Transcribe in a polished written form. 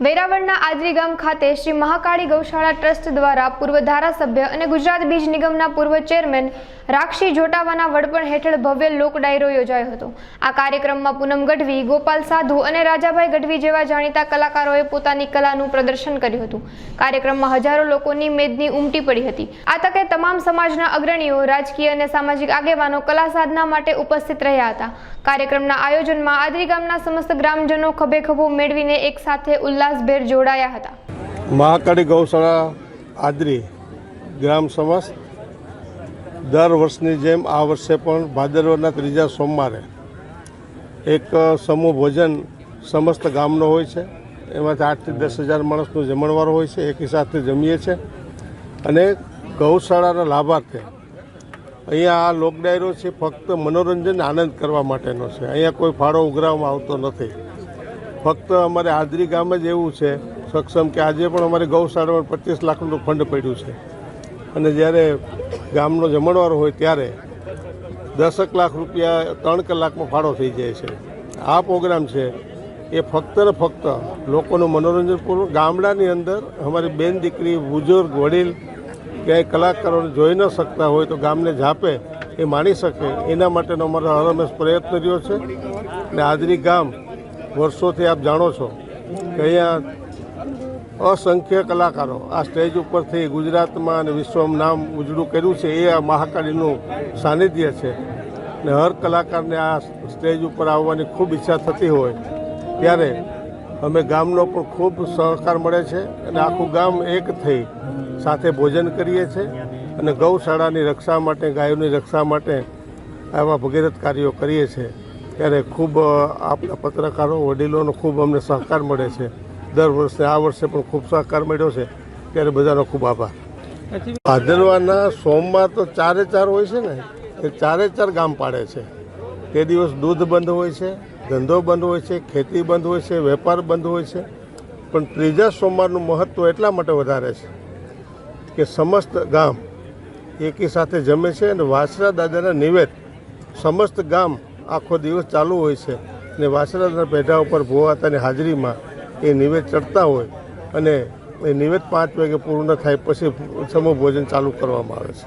વેરાવળના આદરી ગામ ખાતે શ્રી મહાકાળી ગૌશાળા ટ્રસ્ટ દ્વારા પૂર્વ ધારાસભ્ય અને ગુજરાત બીજ નિગમના પૂર્વ ચેરમેન રાખશી જોટાવાના વડપણ હેઠળ ભવ્ય લોક ડાયરો યોજાયો હતો। આ કાર્યક્રમમાં પૂનમ ગઢવી, ગોપાલ સાધુ અને રાજાભાઈ ગઢવી જેવા જાણીતા કલાકારોએ પોતાની કલાનું પ્રદર્શન કર્યું હતું। કાર્યક્રમમાં હજારો લોકોની મેદની ઉમટી પડી હતી। આ તકે તમામ સમાજના અગ્રણીઓ, રાજકીય અને સામાજિક આગેવાનો કલા સાધના માટે ઉપસ્થિત રહ્યા હતા। કાર્યક્રમના આયોજનમાં આદરી ગામના સમસ્ત ગ્રામજનો ખભે ખભો મેળવીને એક સાથે ઉલ્લાસભેર જોડાયા હતા। મહાકાળી ગૌશાળા આદરી ગ્રામ સમસ્ત દર વર્ષની જેમ આ વર્ષે પણ ભાદરવાના ત્રીજા સોમવારે એક સમૂહ ભોજન સમસ્ત ગામનો હોય છે। એમાંથી 8 થી 10,000 માણસનો જમણવારો હોય છે। એકી સાથે જમીએ છીએ અને ગૌશાળાના લાભાર્થે અહીંયા આ લોક ડાયરો છે ફક્ત મનોરંજન આનંદ કરવા માટેનો છે। અહીંયા કોઈ ફાળો ઉઘરાવવામાં આવતો નથી। ફક્ત અમારે આદરી ગામ જ એવું છે સક્ષમ કે આજે પણ અમારી ગૌશાળામાં 25 લાખનું ફંડ પડ્યું છે અને જ્યારે ગામનો જમણવાર હોય ત્યારે 10 લાખ રૂપિયા 3 કલાકમાં ફાળો થઈ જાય છે। આ પ્રોગ્રામ છે એ ફક્ત ને ફક્ત લોકોનું મનોરંજન પૂરું ગામડાની અંદર અમારી બેન દીકરી, બુઝુર્ગ, વડીલ ક્યાંય કલાકારોને જોઈ ન શકતા હોય તો ગામને ઝાપે એ માણી શકે એના માટેનો અમારો હરહંમેશ પ્રયત્ન રહ્યો છે। અને આદરી ગામ વર્ષોથી આપ જાણો છો કે અહીંયા અસંખ્ય કલાકારો આ સ્ટેજ ઉપરથી ગુજરાતમાં અને વિશ્વમાં નામ ઉજળું કર્યું છે। એ આ મહાકાળીનું સાનિધ્ય છે ને હર કલાકારને આ સ્ટેજ ઉપર આવવાની ખૂબ ઈચ્છા થતી હોય ત્યારે અમે ગામનો પણ ખૂબ સહકાર મળે છે અને આખું ગામ એક થઈ સાથે ભોજન કરીએ છીએ અને ગૌશાળાની રક્ષા માટે, ગાયોની રક્ષા માટે આવા ભગીરથ કાર્યો કરીએ છીએ। ત્યારે ખૂબ આપણા પત્રકારો, વડીલોનો ખૂબ અમને સહકાર મળે છે। દર વર્ષે આ વર્ષે પણ ખૂબ સહકાર મળ્યો છે ત્યારે બધાનો ખૂબ આભાર। ભાદરવાના સોમવાર તો 4 હોય છે ને એ 4 ગામ પાડે છે। તે દિવસ દૂધ બંધ હોય છે, ધંધો બંધ હોય છે, ખેતી બંધ હોય છે, વેપાર બંધ હોય છે। પણ ત્રીજા સોમવારનું મહત્ત્વ એટલા માટે વધારે છે કે સમસ્ત ગામ એકી સાથે જમે છે અને વાછરા દાદાના નિવેદ સમસ્ત ગામ આખો દિવસ ચાલુ હોય છે અને વાછરા દાદાના પેઢા ઉપર ભોવાતાની હાજરીમાં એ નિવેદ ચડતા હોય અને એ નિવેદ 5 વાગે પૂર્ણ થાય પછી સમૂહ ભોજન ચાલુ કરવામાં આવે છે।